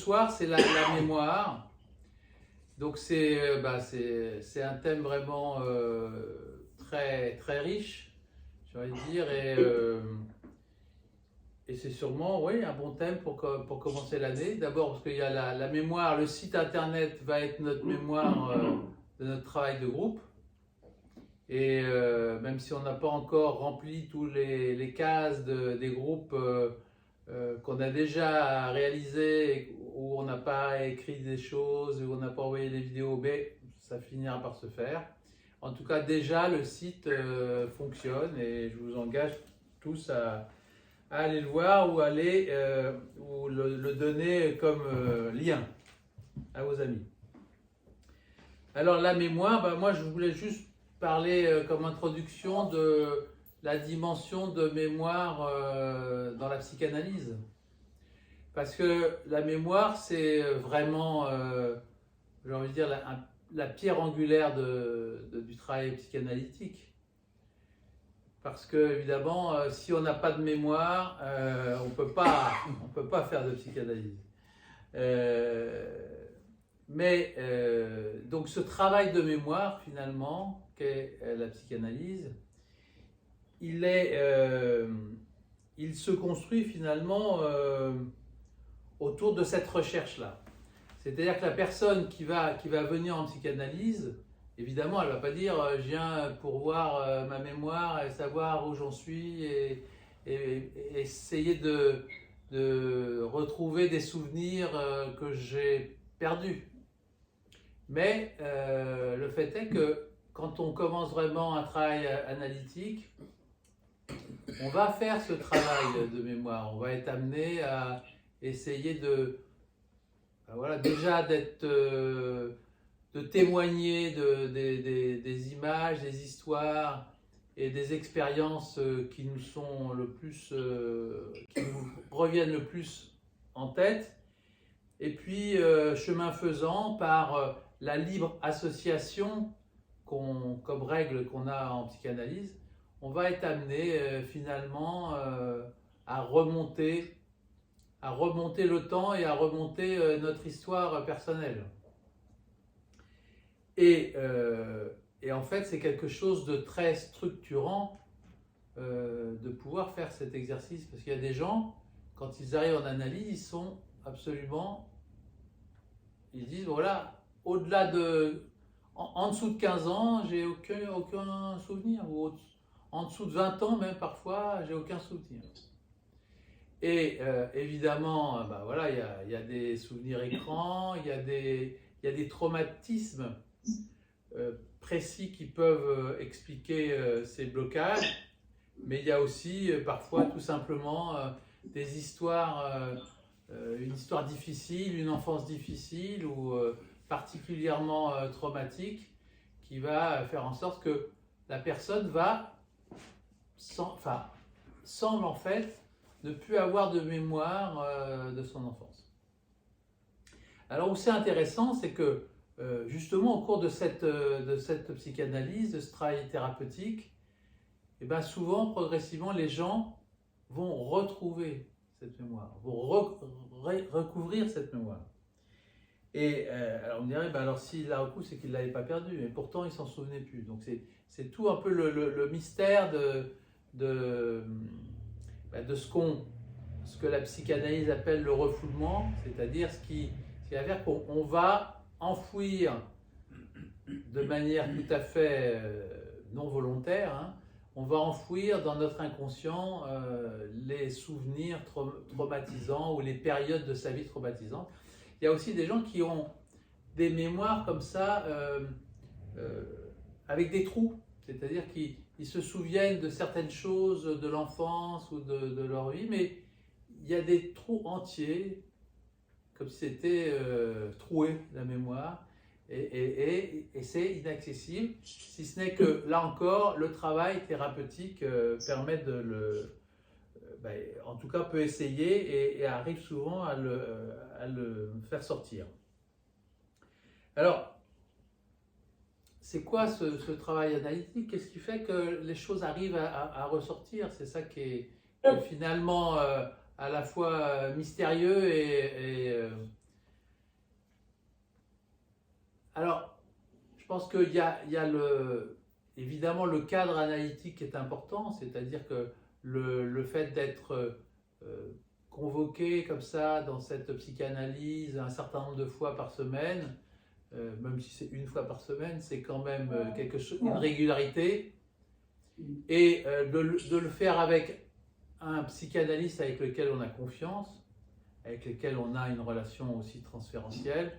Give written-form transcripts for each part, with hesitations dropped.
soir, c'est la mémoire. Donc c'est un thème vraiment très, très riche, j'ai envie de dire, et c'est sûrement, oui, un bon thème pour commencer l'année. D'abord parce qu'il y a la mémoire, le site internet va être notre mémoire de notre travail de groupe. Et même si on n'a pas encore rempli tous les cases des groupes qu'on a déjà réalisés, où on n'a pas écrit des choses, où on n'a pas envoyé des vidéos, mais ça finira par se faire. En tout cas, déjà, le site fonctionne et je vous engage tous à aller le voir ou ou le donner comme lien à vos amis. Alors la mémoire, moi je voulais juste parler comme introduction de la dimension de mémoire dans la psychanalyse. Parce que la mémoire, c'est vraiment, j'ai envie de dire, la pierre angulaire du travail psychanalytique. Parce que, évidemment, si on n'a pas de mémoire, on peut pas faire de psychanalyse. Donc ce travail de mémoire, finalement, qu'est la psychanalyse, il se construit finalement autour de cette recherche-là. C'est-à-dire que la personne qui va venir en psychanalyse, évidemment, elle ne va pas dire « je viens pour voir ma mémoire et savoir où j'en suis et essayer de retrouver des souvenirs que j'ai perdus ». Mais le fait est que quand on commence vraiment un travail analytique, on va faire ce travail de mémoire. On va être amené à essayer déjà de témoigner des images, des histoires et des expériences qui nous sont qui nous reviennent le plus en tête. Et puis, chemin faisant, par la libre association comme règle qu'on a en psychanalyse, on va être amené finalement à remonter le temps et à remonter notre histoire personnelle. Et en fait, c'est quelque chose de très structurant de pouvoir faire cet exercice, parce qu'il y a des gens, quand ils arrivent en analyse, ils sont absolument, ils disent voilà, au-delà en dessous de 15 ans, j'ai aucun souvenir, ou en dessous de 20 ans même parfois, j'ai aucun souvenir. Et évidemment, voilà, il y a des souvenirs écrans, il y a des traumatismes précis qui peuvent expliquer ces blocages, mais il y a aussi parfois tout simplement des histoires, une histoire difficile, une enfance difficile ou particulièrement traumatique, qui va faire en sorte que la personne semble en fait ne plus avoir de mémoire de son enfance. Alors où c'est intéressant, c'est que justement au cours de cette psychanalyse, de ce travail thérapeutique, et bien souvent, progressivement, les gens vont retrouver cette mémoire, vont recouvrir cette mémoire. Et alors on dirait, alors s'il l'a recouvert, c'est qu'il ne l'avait pas perdu, mais pourtant il ne s'en souvenait plus. Donc c'est tout un peu le mystère de ce que la psychanalyse appelle le refoulement, c'est-à-dire ce qui va faire qu'on va enfouir de manière tout à fait non volontaire, on va enfouir dans notre inconscient les souvenirs traumatisants ou les périodes de sa vie traumatisantes. Il y a aussi des gens qui ont des mémoires comme ça avec des trous, c'est-à-dire qu'ils se souviennent de certaines choses de l'enfance ou de leur vie, mais il y a des trous entiers, comme si c'était troué, la mémoire, et c'est inaccessible, si ce n'est que, là encore, le travail thérapeutique permet en tout cas peut essayer et arrive souvent à le faire sortir. Alors, c'est quoi ce travail analytique? Qu'est-ce qui fait que les choses arrivent à ressortir? C'est ça qui est finalement à la fois mystérieux et Alors, je pense qu'il y a, évidemment le cadre analytique qui est important, c'est-à-dire que le fait d'être convoqué comme ça dans cette psychanalyse un certain nombre de fois par semaine, même si c'est une fois par semaine, c'est quand même quelque chose, une régularité. Et de le faire avec un psychanalyste avec lequel on a confiance, avec lequel on a une relation aussi transférentielle.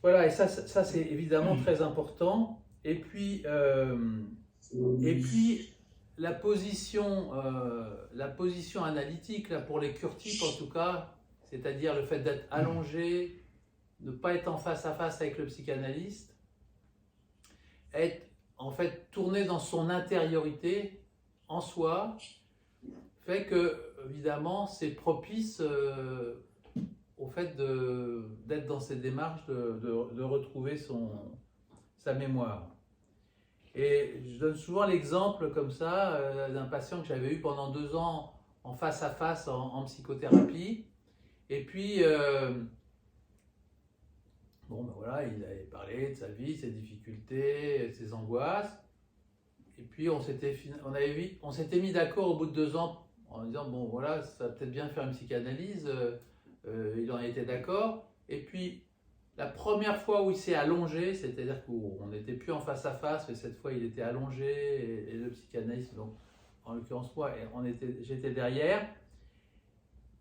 Voilà, et ça c'est évidemment très important. Et puis la position analytique, là, pour les cure-types en tout cas, c'est-à-dire le fait d'être allongé, ne pas être en face à face avec le psychanalyste, être en fait tourné dans son intériorité, en soi, fait que, évidemment, c'est propice au fait d'être dans cette démarche de retrouver sa mémoire. Et je donne souvent l'exemple comme ça d'un patient que j'avais eu pendant 2 ans en face à face en psychothérapie. Et puis, bon, ben voilà, il avait parlé de sa vie, ses difficultés, ses angoisses. Et puis, on s'était mis d'accord au bout de 2 ans en disant, bon, voilà, ça va peut-être bien faire une psychanalyse. Il en était d'accord. Et puis, la première fois où il s'est allongé, c'est-à-dire qu'on n'était plus en face à face, mais cette fois il était allongé et le psychanalyste, donc en l'occurrence moi, j'étais derrière,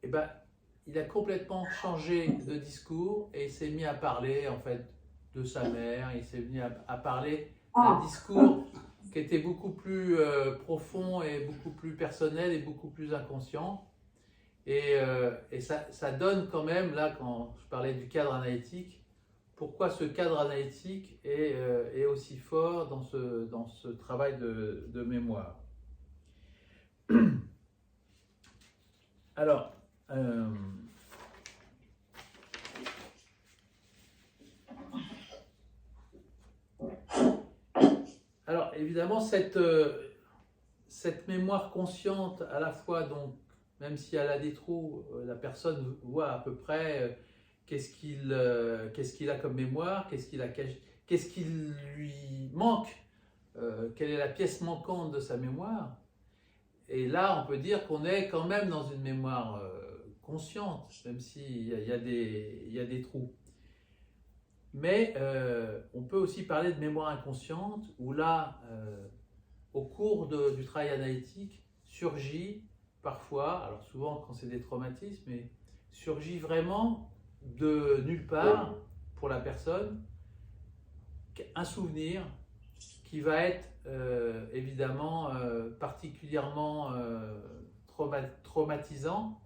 et ben, il a complètement changé de discours et il s'est mis à parler en fait de sa mère, il s'est mis à parler d'un discours qui était beaucoup plus profond et beaucoup plus personnel et beaucoup plus inconscient. Et ça donne quand même, là quand je parlais du cadre analytique, pourquoi ce cadre analytique est aussi fort dans ce travail de mémoire. Alors, évidemment, cette mémoire consciente, à la fois, donc, même si elle a des trous, la personne voit à peu près qu'est-ce qu'il a comme mémoire, qu'est-ce qui lui manque, quelle est la pièce manquante de sa mémoire. Et là, on peut dire qu'on est quand même dans une mémoire consciente, même s'il y a des trous. Mais on peut aussi parler de mémoire inconsciente, où là, au cours du travail analytique, surgit parfois, alors souvent quand c'est des traumatismes, mais surgit vraiment de nulle part pour la personne un souvenir qui va être évidemment particulièrement traumatisant,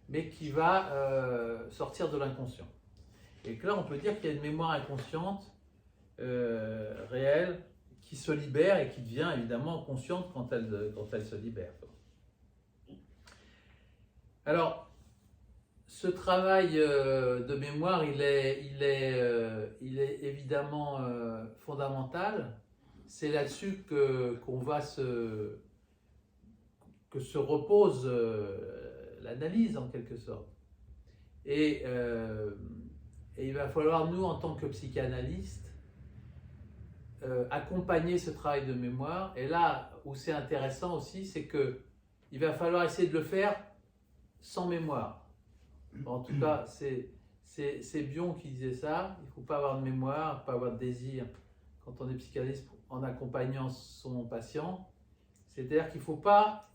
mais qui va sortir de l'inconscient. Et que là, on peut dire qu'il y a une mémoire inconsciente réelle qui se libère et qui devient évidemment consciente quand elle se libère. Alors, ce travail de mémoire, il est évidemment fondamental. C'est là-dessus que se repose l'analyse en quelque sorte. Et il va falloir, nous, en tant que psychanalystes, accompagner ce travail de mémoire. Et là où c'est intéressant aussi, c'est qu'il va falloir essayer de le faire sans mémoire. En tout cas, c'est Bion qui disait ça. Il ne faut pas avoir de mémoire, pas avoir de désir quand on est psychanalyste en accompagnant son patient. C'est-à-dire qu'il ne faut pas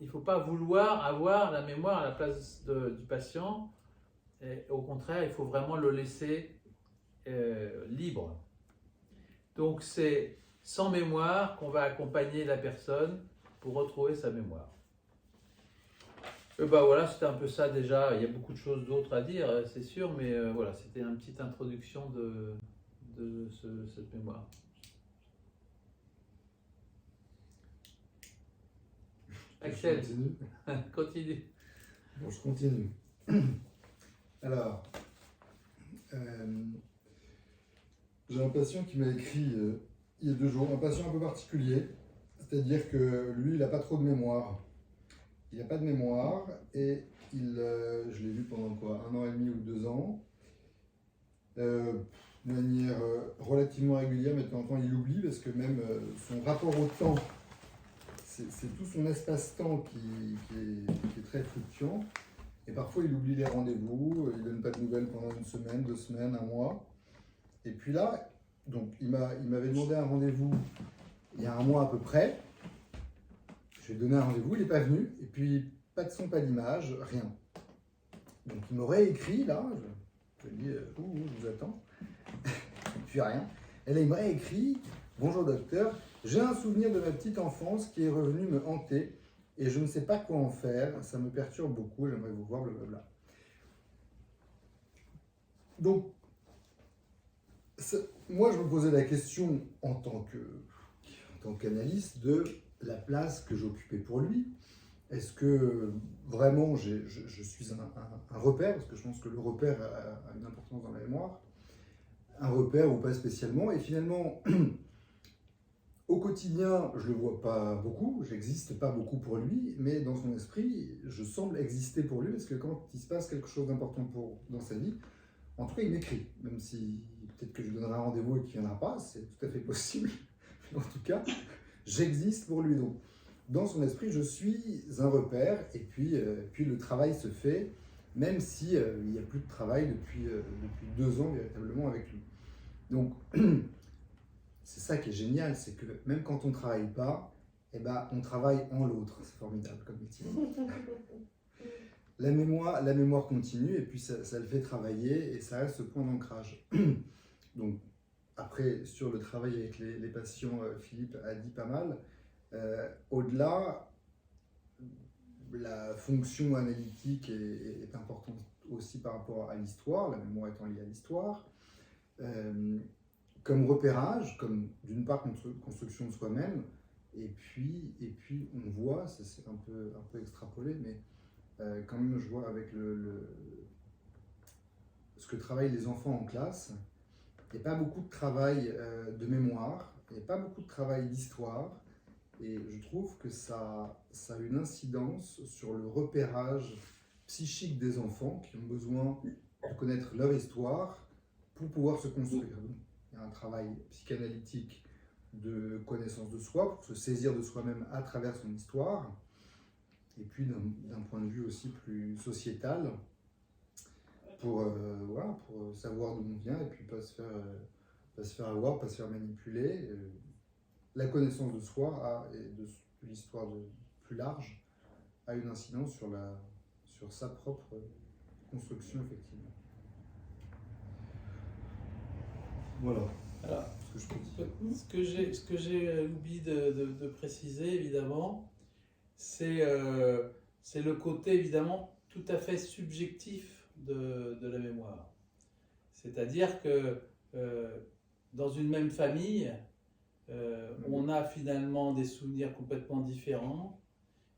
vouloir avoir la mémoire à la place du patient. Et au contraire, il faut vraiment le laisser libre. Donc c'est sans mémoire qu'on va accompagner la personne pour retrouver sa mémoire. Voilà, c'était un peu ça déjà. Il y a beaucoup de choses d'autres à dire, c'est sûr, mais voilà, c'était une petite introduction de cette mémoire. Axel, continue. Bon, je continue. Alors, j'ai un patient qui m'a écrit il y a 2 jours, un patient un peu particulier, c'est-à-dire que lui, il n'a pas trop de mémoire. Il n'a pas de mémoire et je l'ai vu pendant 1 an et demi ou 2 ans. d'une manière relativement régulière, mais de temps en temps il oublie parce que même son rapport au temps, c'est tout son espace-temps qui est très fluctuant. Et parfois il oublie les rendez-vous, il ne donne pas de nouvelles pendant une semaine, 2 semaines, un mois. Et puis là, donc il m'avait demandé un rendez-vous il y a un mois à peu près. Je lui ai donné un rendez-vous, il n'est pas venu. Et puis pas de son, pas d'image, rien. Donc il m'aurait écrit là, je lui ai dit, je vous attends. Et puis rien. Et là il m'aurait écrit, bonjour docteur, j'ai un souvenir de ma petite enfance qui est revenu me hanter. Et je ne sais pas quoi en faire, ça me perturbe beaucoup, j'aimerais vous voir, blablabla. Donc, moi je me posais la question en tant qu'analyste de la place que j'occupais pour lui. Est-ce que vraiment je suis un repère, parce que je pense que le repère a une importance dans la mémoire, un repère ou pas spécialement, et finalement... Au quotidien, je ne le vois pas beaucoup, j'existe pas beaucoup pour lui, mais dans son esprit, je semble exister pour lui, parce que quand il se passe quelque chose d'important dans sa vie, en tout cas, il m'écrit, même si peut-être que je lui donnerai un rendez-vous et qu'il n'y en a pas, c'est tout à fait possible. Mais en tout cas, j'existe pour lui. Donc, dans son esprit, je suis un repère, et puis le travail se fait, même si il n'y a plus de travail depuis 2 ans véritablement avec lui. Donc, c'est ça qui est génial, c'est que même quand on ne travaille pas, eh ben, on travaille en l'autre. C'est formidable comme métier. La mémoire continue et puis ça le fait travailler et ça reste ce point d'ancrage. Donc, après, sur le travail avec les patients, Philippe a dit pas mal. Au-delà, la fonction analytique est importante aussi par rapport à l'histoire, la mémoire étant liée à l'histoire. Comme repérage, comme d'une part construction de soi-même, et puis on voit, c'est un peu extrapolé, mais quand même je vois avec ce que travaillent les enfants en classe, il n'y a pas beaucoup de travail de mémoire, il n'y a pas beaucoup de travail d'histoire, et je trouve que ça a une incidence sur le repérage psychique des enfants qui ont besoin de connaître leur histoire pour pouvoir se construire. Il y a un travail psychanalytique de connaissance de soi, pour se saisir de soi-même à travers son histoire, et puis d'un point de vue aussi plus sociétal, pour savoir d'où on vient, et puis pas se faire avoir, pas se faire manipuler. La connaissance de soi et de l'histoire plus large a une incidence sur sa propre construction, effectivement. Voilà. Alors, ce que j'ai oublié de préciser, évidemment, c'est le côté, évidemment, tout à fait subjectif de la mémoire. C'est-à-dire que dans une même famille, on a finalement des souvenirs complètement différents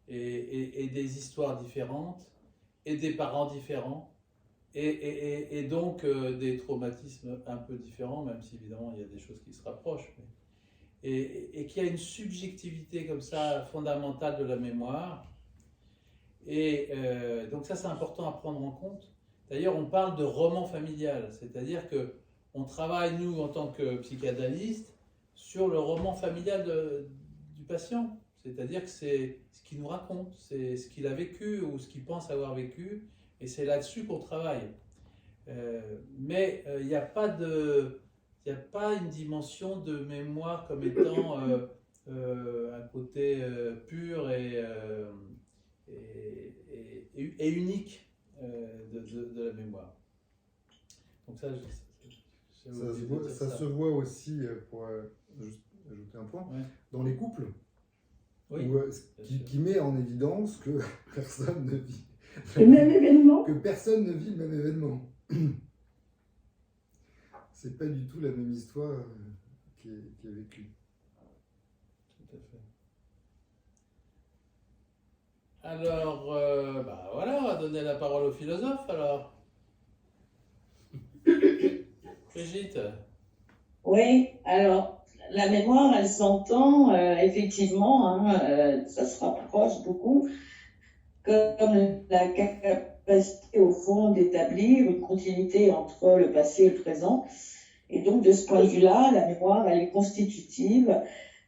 et des histoires différentes et des parents différents. Et donc des traumatismes un peu différents, même si évidemment il y a des choses qui se rapprochent, et qu'il y a une subjectivité comme ça fondamentale de la mémoire. Et donc ça c'est important à prendre en compte. D'ailleurs on parle de roman familial, c'est-à-dire qu'on travaille nous en tant que psychanalyste sur le roman familial du patient. C'est-à-dire que c'est ce qu'il nous raconte, c'est ce qu'il a vécu ou ce qu'il pense avoir vécu. Et c'est là-dessus qu'on travaille. Mais il n'y a pas une dimension de mémoire comme étant un côté pur et unique de la mémoire. Donc ça, ça se voit aussi, pour juste ajouter un point, ouais. Dans les couples, oui, qui met en évidence que personne ne vit. Le même événement. Que personne ne vit le même événement. C'est pas du tout la même histoire qui est vécue. Tout à fait. Alors, voilà, on va donner la parole au philosophe alors. Brigitte. Oui, alors la mémoire, elle s'entend effectivement, ça se rapproche beaucoup, comme la capacité au fond d'établir une continuité entre le passé et le présent. Et donc, de ce point de vue-là, la mémoire, elle est constitutive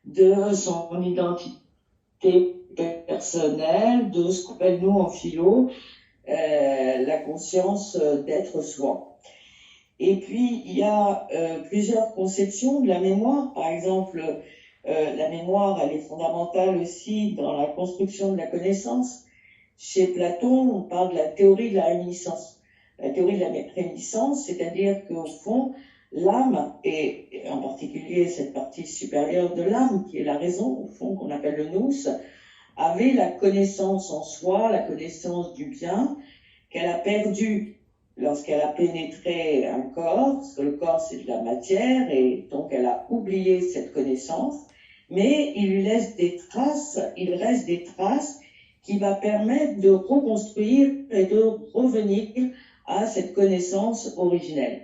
de son identité personnelle, de ce qu'on appelle, nous, en philo, la conscience d'être soi. Et puis, il y a plusieurs conceptions de la mémoire. Par exemple, la mémoire, elle est fondamentale aussi dans la construction de la connaissance. Chez Platon, on parle de la théorie de la réminiscence. La théorie de la réminiscence, c'est-à-dire qu'au fond, l'âme, et en particulier cette partie supérieure de l'âme, qui est la raison, au fond, qu'on appelle le nous, avait la connaissance en soi, la connaissance du bien, qu'elle a perdue lorsqu'elle a pénétré un corps, parce que le corps c'est de la matière, et donc elle a oublié cette connaissance, mais il lui laisse des traces, il reste des traces qui va permettre de reconstruire et de revenir à cette connaissance originelle.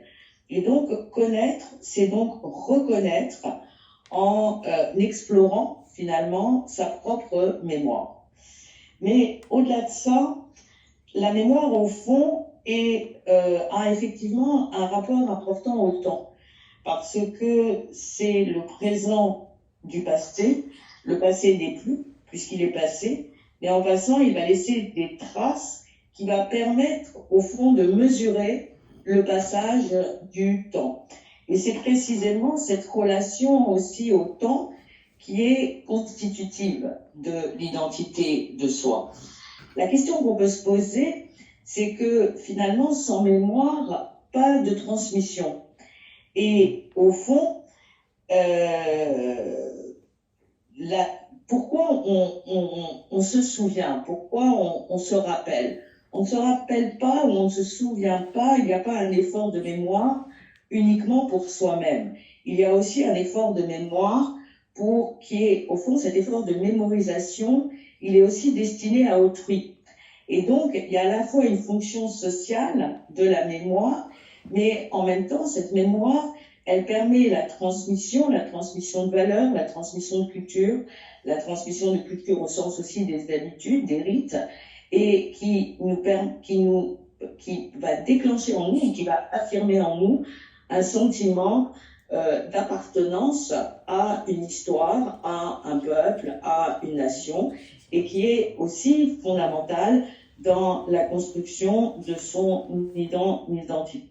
Et donc, connaître, c'est donc reconnaître en explorant finalement sa propre mémoire. Mais au-delà de ça, la mémoire, au fond, a effectivement un rapport important au temps, parce que c'est le présent du passé. Le passé n'est plus, puisqu'il est passé, mais en passant, il va laisser des traces qui va permettre, au fond, de mesurer le passage du temps. Et c'est précisément cette relation aussi au temps qui est constitutive de l'identité de soi. La question qu'on peut se poser, c'est que finalement, sans mémoire, pas de transmission. Et au fond, pourquoi on se souvient? Pourquoi on se rappelle? On ne se rappelle pas ou on ne se souvient pas, il n'y a pas un effort de mémoire uniquement pour soi-même. Il y a aussi un effort de mémoire qui est, au fond, cet effort de mémorisation, il est aussi destiné à autrui. Et donc, il y a à la fois une fonction sociale de la mémoire, mais en même temps, cette mémoire, elle permet la transmission de valeurs, la transmission de culture au sens aussi des habitudes, des rites, et qui va déclencher en nous, qui va affirmer en nous un sentiment d'appartenance à une histoire, à un peuple, à une nation, et qui est aussi fondamental dans la construction de son identité.